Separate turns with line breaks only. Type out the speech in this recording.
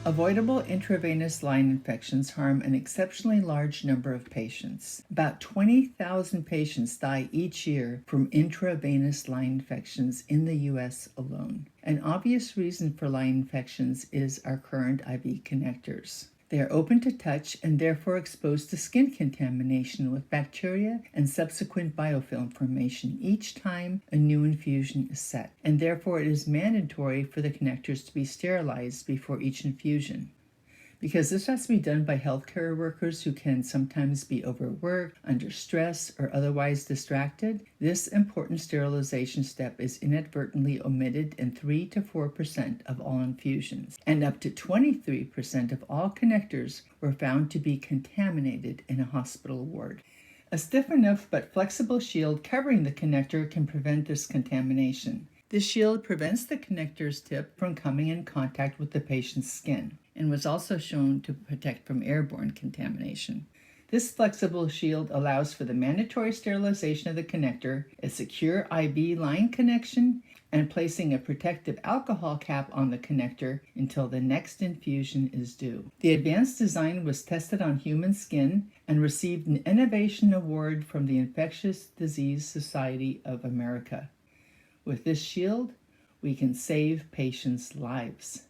Avoidable intravenous line infections harm an exceptionally large number of patients. About 20,000 patients die each year from intravenous line infections in the U.S. alone. An obvious reason for line infections is our current IV connectors. They are open to touch and therefore exposed to skin contamination with bacteria and subsequent biofilm formation each time a new infusion is set, and therefore it is mandatory for the connectors to be sterilized before each infusion. Because this has to be done by healthcare workers who can sometimes be overworked, under stress, or otherwise distracted, this important sterilization step is inadvertently omitted in 3 to 4% of all infusions, and up to 23% of all connectors were found to be contaminated in a hospital ward. A stiff enough but flexible shield covering the connector can prevent this contamination. This shield prevents the connector's tip from coming in contact with the patient's skin and was also shown to protect from airborne contamination. This flexible shield allows for the mandatory sterilization of the connector, a secure IV line connection, and placing a protective alcohol cap on the connector until the next infusion is due. The advanced design was tested on human skin and received an Innovation Award from the Infectious Disease Society of America. With this shield, we can save patients' lives.